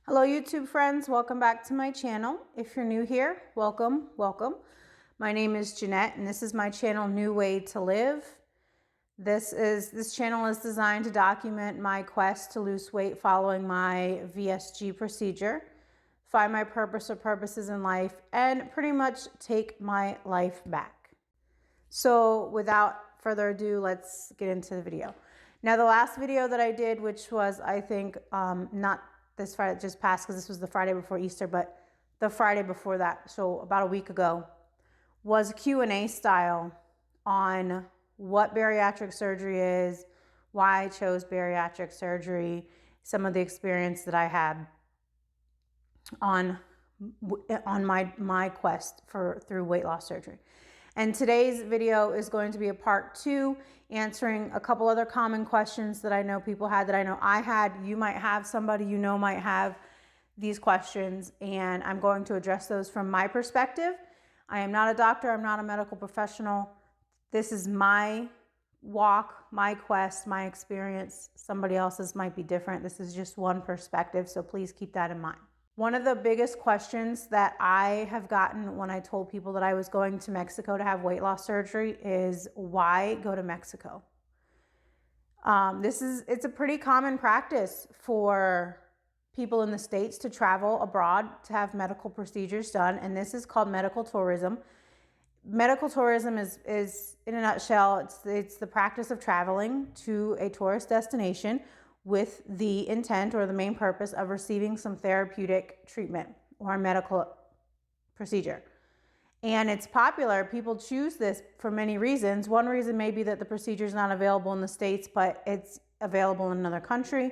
Hello YouTube friends, welcome back to my channel. If you're new here, welcome. My name is Jeanette and this is my channel New Way to Live. This channel is designed to document my quest to lose weight following my VSG procedure, find my purpose or purposes in life, and pretty much take my life back. So without further ado, let's get into the video. Now the last video that I did, which was I think not this Friday that just passed because this was the Friday before Easter, but the Friday before that, so about a week ago, was Q&A style on what bariatric surgery is, why I chose bariatric surgery, some of the experience that I had on my quest through weight loss surgery. And today's video is going to be a part 2, answering a couple other common questions that I know people had, that I know I had. You might have somebody you know might have these questions, and I'm going to address those from my perspective. I am not a doctor. I'm not a medical professional. This is my walk, my quest, my experience. Somebody else's might be different. This is just one perspective, so please keep that in mind. One of the biggest questions that I have gotten when I told people that I was going to Mexico to have weight loss surgery is, why go to Mexico? It's a pretty common practice for people in the States to travel abroad to have medical procedures done, and this is called medical tourism. Medical tourism is in a nutshell, it's the practice of traveling to a tourist destination with the intent or the main purpose of receiving some therapeutic treatment or medical procedure. And it's popular. People choose this for many reasons. One reason may be that the procedure is not available in the States, but it's available in another country.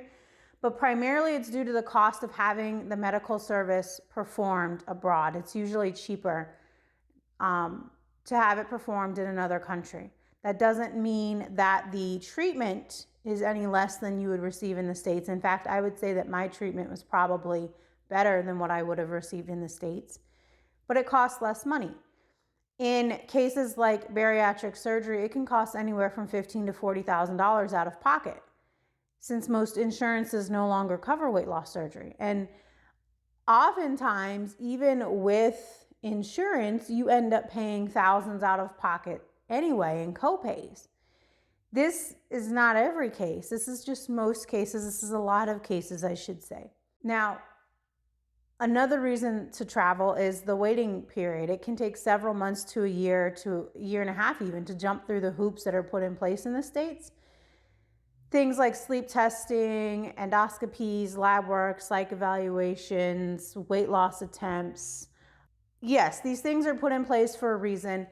But primarily it's due to the cost of having the medical service performed abroad. It's usually cheaper to have it performed in another country. That doesn't mean that the treatment is any less than you would receive in the States. In fact, I would say that my treatment was probably better than what I would have received in the States, but it costs less money. In cases like bariatric surgery, it can cost anywhere from $15,000 to $40,000 out of pocket, since most insurances no longer cover weight loss surgery. And oftentimes, even with insurance, you end up paying thousands out of pocket anyway in copays. This is not every case. This is just most cases. This is a lot of cases, I should say. Now, another reason to travel is the waiting period. It can take several months to a year and a half even to jump through the hoops that are put in place in the States. Things like sleep testing, endoscopies, lab work, psych evaluations, weight loss attempts. Yes, these things are put in place for a reason.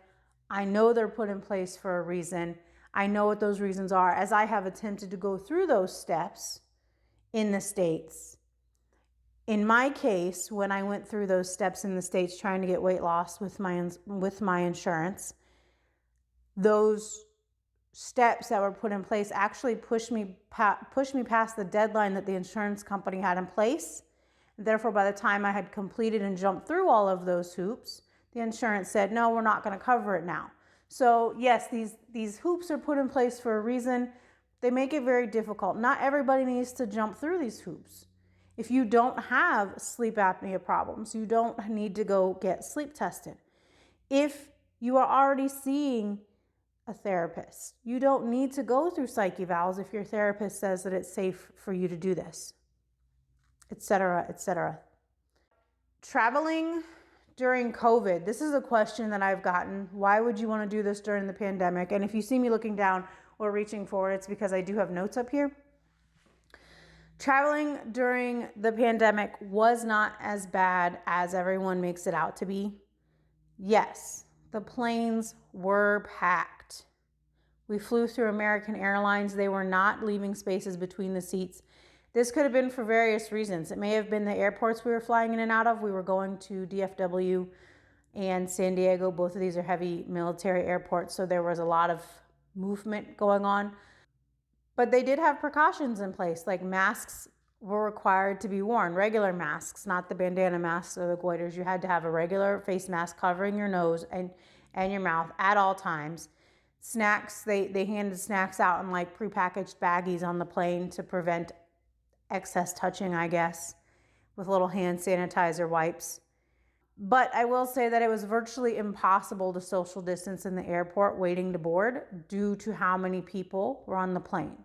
I know they're put in place for a reason. I know what those reasons are, as I have attempted to go through those steps in the States. In my case, when I went through those steps in the States trying to get weight loss with my insurance, those steps that were put in place actually pushed me past the deadline that the insurance company had in place. Therefore, by the time I had completed and jumped through all of those hoops, the insurance said, no, we're not going to cover it now. So yes, these hoops are put in place for a reason. They make it very difficult. Not everybody needs to jump through these hoops. If you don't have sleep apnea problems, you don't need to go get sleep tested. If you are already seeing a therapist, you don't need to go through psych evals if your therapist says that it's safe for you to do this, etc., etc. Traveling during COVID, this is a question that I've gotten. Why would you want to do this during the pandemic? And if you see me looking down or reaching forward, it's because I do have notes up here. Traveling during the pandemic was not as bad as everyone makes it out to be. Yes, the planes were packed. We flew through American Airlines. They were not leaving spaces between the seats. This could have been for various reasons. It may have been the airports we were flying in and out of. We were going to DFW and San Diego. Both of these are heavy military airports, so there was a lot of movement going on. But they did have precautions in place, like masks were required to be worn, regular masks, not the bandana masks or the goiters. You had to have a regular face mask covering your nose and your mouth at all times. Snacks, they handed snacks out in like prepackaged baggies on the plane to prevent excess touching, I guess. with little hand sanitizer wipes. But I will say that it was virtually impossible to social distance in the airport waiting to board due to how many people were on the plane.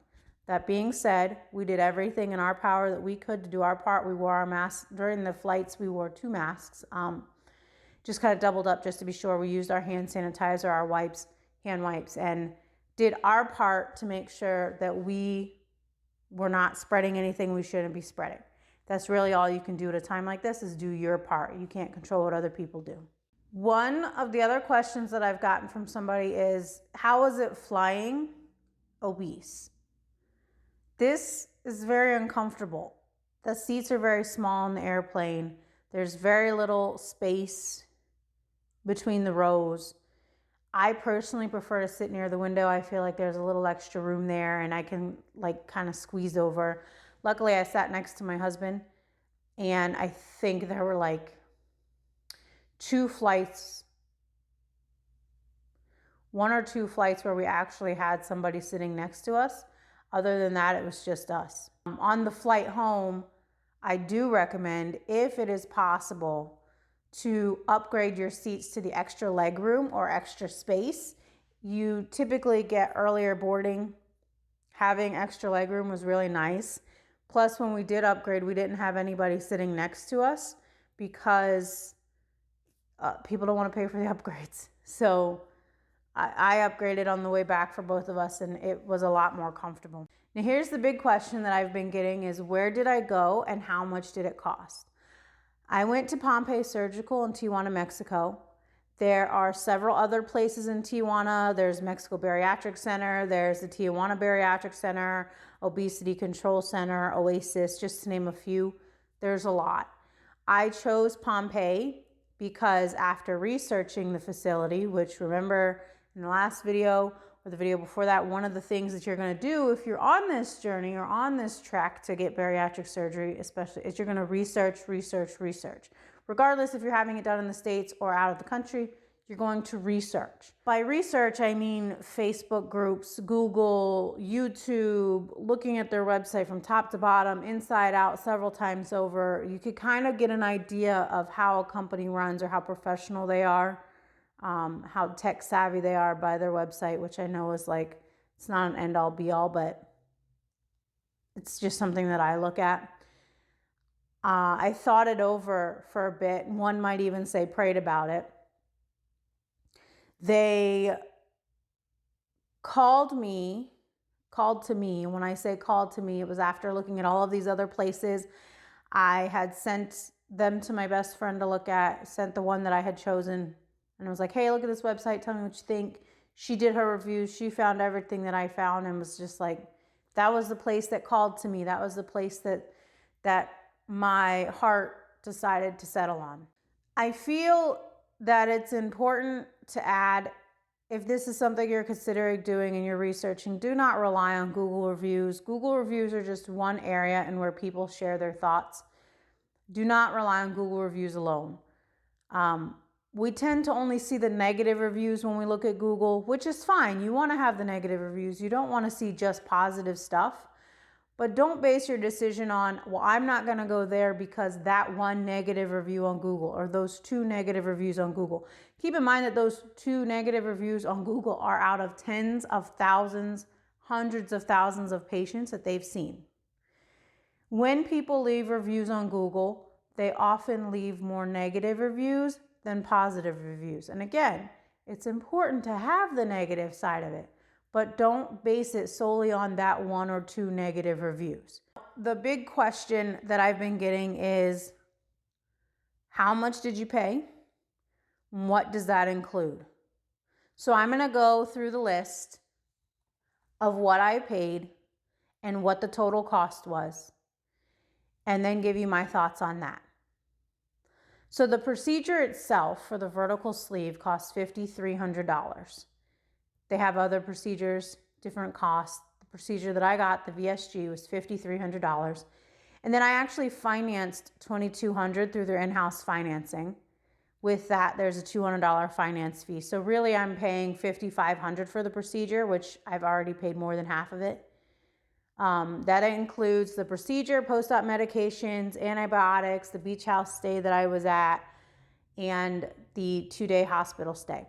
That being said, we did everything in our power that we could to do our part. We wore our masks. During the flights, we wore 2 masks. Just kind of doubled up just to be sure. We used our hand sanitizer, our wipes, hand wipes, and did our part to make sure that we were not spreading anything we shouldn't be spreading. That's really all you can do at a time like this, is do your part. You can't control what other people do. One of the other questions that I've gotten from somebody is, how is it flying obese? This is very uncomfortable. The seats are very small in the airplane. There's very little space between the rows. I personally prefer to sit near the window. I feel like there's a little extra room there and I can like kind of squeeze over. Luckily, I sat next to my husband, and I think there were like 2 flights, 1 or 2 flights where we actually had somebody sitting next to us. Other than that, it was just us. On the flight home, I do recommend, if it is possible, to upgrade your seats to the extra leg room or extra space. You typically get earlier boarding. Having extra leg room was really nice. Plus, when we did upgrade, we didn't have anybody sitting next to us because people don't want to pay for the upgrades. So I upgraded on the way back for both of us, and it was a lot more comfortable. Now, here's the big question that I've been getting is, where did I go and how much did it cost? I went to Pompeii Surgical in Tijuana, Mexico. There are several other places in Tijuana. There's Mexico Bariatric Center. There's the Tijuana Bariatric Center, Obesity Control Center, Oasis, just to name a few. There's a lot. I chose Pompeii because after researching the facility, which, remember in the last video or the video before that, one of the things that you're going to do if you're on this journey or on this track to get bariatric surgery, especially, is you're going to research. Regardless if you're having it done in the States or out of the country, you're going to research. By research, I mean Facebook groups, Google, YouTube, looking at their website from top to bottom, inside out, several times over. You could kind of get an idea of how a company runs or how professional they are, how tech savvy they are by their website, which I know is like, it's not an end all be all, but it's just something that I look at. I thought it over for a bit. One might even say prayed about it. They called to me. When I say called to me, it was after looking at all of these other places. I had sent them to my best friend to look at, sent the one that I had chosen, and I was like, hey, look at this website. Tell me what you think. She did her reviews. She found everything that I found and was just like, that was the place that called to me. That was the place that my heart decided to settle on. I feel that it's important to add, if this is something you're considering doing and you're researching, do not rely on Google reviews. Google reviews are just one area in where people share their thoughts. Do not rely on Google reviews alone. We tend to only see the negative reviews when we look at Google, which is fine. You want to have the negative reviews. You don't want to see just positive stuff. But don't base your decision on, well, I'm not going to go there because that one negative review on Google or those 2 negative reviews on Google. Keep in mind that those 2 negative reviews on Google are out of tens of thousands, hundreds of thousands of patients that they've seen. When people leave reviews on Google, they often leave more negative reviews than positive reviews. And again, it's important to have the negative side of it, but don't base it solely on that 1 or 2 negative reviews. The big question that I've been getting is, how much did you pay? What does that include? So I'm going to go through the list of what I paid and what the total cost was, and then give you my thoughts on that. So the procedure itself for the vertical sleeve costs $5,300. They have other procedures, different costs. The procedure that I got, the VSG, was $5,300. And then I actually financed $2,200 through their in-house financing. With that, there's a $200 finance fee. So really I'm paying $5,500 for the procedure, which I've already paid more than half of it. That includes the procedure, post-op medications, antibiotics, the beach house stay that I was at, and the 2-day hospital stay.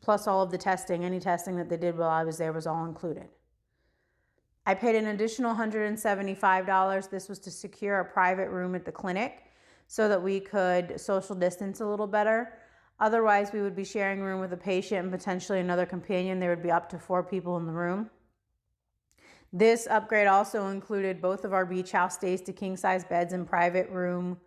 Plus all of the testing, any testing that they did while I was there was all included. I paid an additional $175. This was to secure a private room at the clinic so that we could social distance a little better. Otherwise, we would be sharing a room with a patient and potentially another companion. There would be up to 4 people in the room. This upgrade also included both of our beach house stays to king-size beds and private room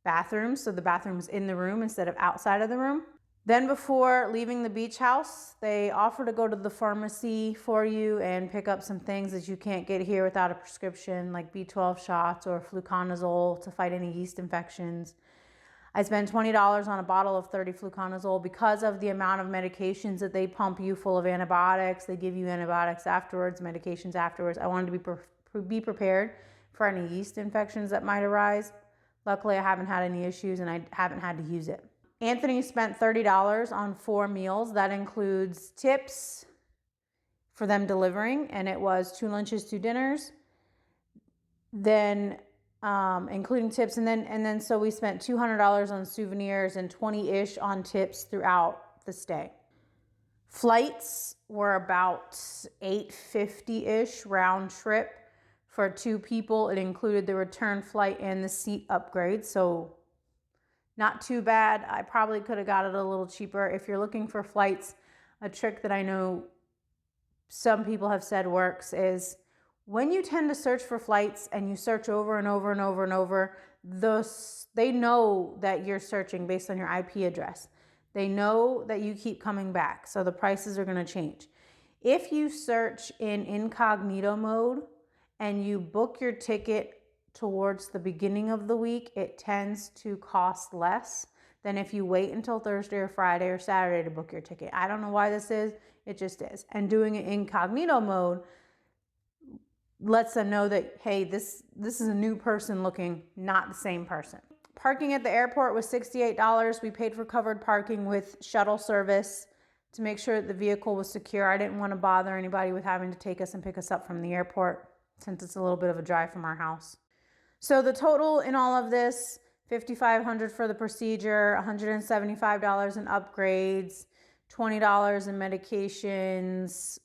bathrooms. So the bathroom's in the room instead of outside of the room. Then before leaving the beach house, they offer to go to the pharmacy for you and pick up some things that you can't get here without a prescription, like B12 shots or fluconazole to fight any yeast infections. I spent $20 on a bottle of 30 fluconazole because of the amount of medications that they pump you full of antibiotics. They give you antibiotics afterwards, medications afterwards. I wanted to be prepared for any yeast infections that might arise. Luckily, I haven't had any issues and I haven't had to use it. Anthony spent $30 on 4 meals. That includes tips for them delivering, and it was 2 lunches, 2 dinners. Then including tips, and then so we spent $200 on souvenirs and 20-ish on tips throughout the stay. Flights were about $850-ish round trip for 2 people. It included the return flight and the seat upgrade, so not too bad. I probably could have got it a little cheaper. If you're looking for flights, a trick that I know some people have said works is when you tend to search for flights and you search over and over and over and over, they know that you're searching based on your IP address. They know that you keep coming back, so the prices are going to change. If you search in incognito mode and you book your ticket towards the beginning of the week, it tends to cost less than if you wait until Thursday or Friday or Saturday to book your ticket. I don't know why this is, it just is. And doing it incognito mode lets them know that, hey, this is a new person looking, not the same person. Parking at the airport was $68. We paid for covered parking with shuttle service to make sure that the vehicle was secure. I didn't want to bother anybody with having to take us and pick us up from the airport since it's a little bit of a drive from our house. So the total in all of this, $5,500 for the procedure, $175 in upgrades, $20 in medications,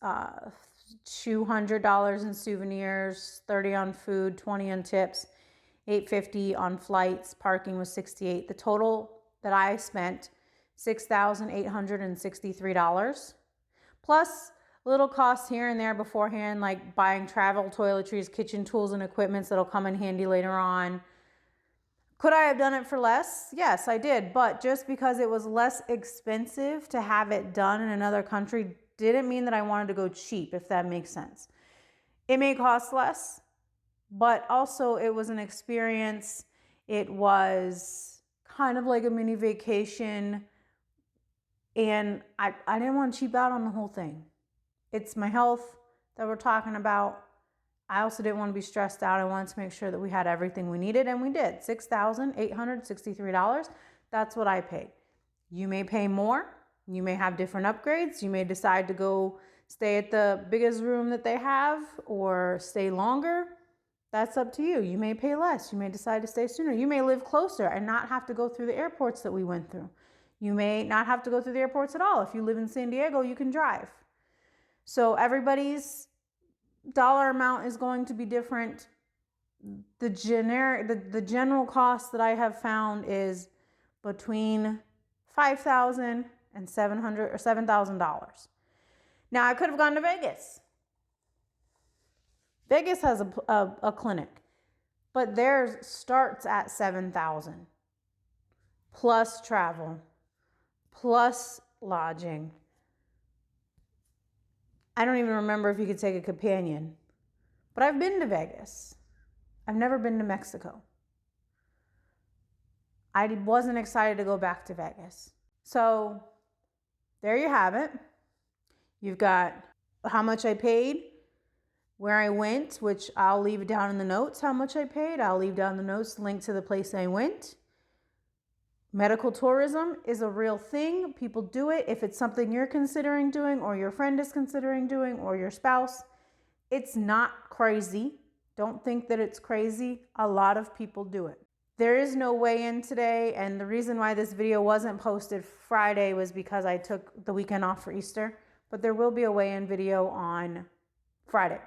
$200 in souvenirs, $30 on food, $20 on tips, $850 on flights, parking was $68. The total that I spent, $6,863, plus little costs here and there beforehand, like buying travel toiletries, kitchen tools, and equipments that'll come in handy later on. Could I have done it for less? Yes, I did. But just because it was less expensive to have it done in another country didn't mean that I wanted to go cheap, if that makes sense. It may cost less, but also it was an experience. It was kind of like a mini vacation, and I didn't want to cheap out on the whole thing. It's my health that we're talking about. I also didn't want to be stressed out. I wanted to make sure that we had everything we needed, and we did. $6,863. That's what I paid. You may pay more. You may have different upgrades. You may decide to go stay at the biggest room that they have or stay longer. That's up to you. You may pay less. You may decide to stay sooner. You may live closer and not have to go through the airports that we went through. You may not have to go through the airports at all. If you live in San Diego, you can drive. So everybody's dollar amount is going to be different. The general cost that I have found is between $5,000 and $700 or $7,000. Now I could have gone to Vegas. Vegas has a clinic, but theirs starts at $7,000 plus travel, plus lodging. I don't even remember if you could take a companion, but I've been to Vegas. I've never been to Mexico. I wasn't excited to go back to Vegas. So there you have it. You've got how much I paid, where I went, which I'll leave it down in the notes, how much I paid. I'll leave down the notes, link to the place I went. Medical tourism is a real thing. People do it. If it's something you're considering doing or your friend is considering doing or your spouse, It's not crazy. Don't think that it's crazy. A lot of people do it. There is no weigh-in today, and the reason why this video wasn't posted Friday was because I took the weekend off for Easter, but there will be a weigh-in video on Friday.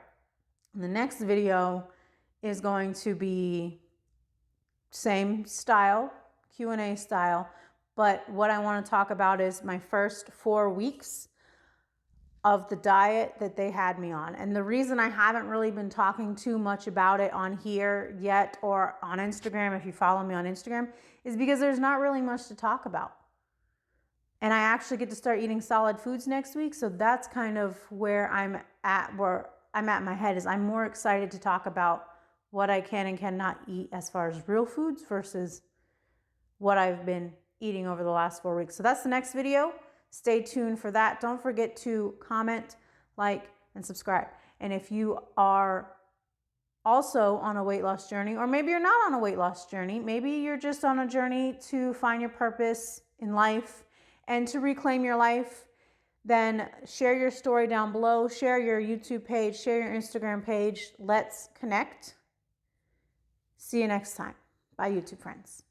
And the next video is going to be same style, Q&A style, but what I want to talk about is my first 4 weeks of the diet that they had me on. And the reason I haven't really been talking too much about it on here yet or on Instagram, if you follow me on Instagram, is because there's not really much to talk about. And I actually get to start eating solid foods next week. So that's kind of where I'm at in my head, is I'm more excited to talk about what I can and cannot eat as far as real foods versus what I've been eating over the last 4 weeks. So that's the next video. Stay tuned for that. Don't forget to comment, like, and subscribe. And if you are also on a weight loss journey, or maybe you're not on a weight loss journey, maybe you're just on a journey to find your purpose in life and to reclaim your life, then share your story down below, share your YouTube page, share your Instagram page. Let's connect. See you next time. Bye, YouTube friends.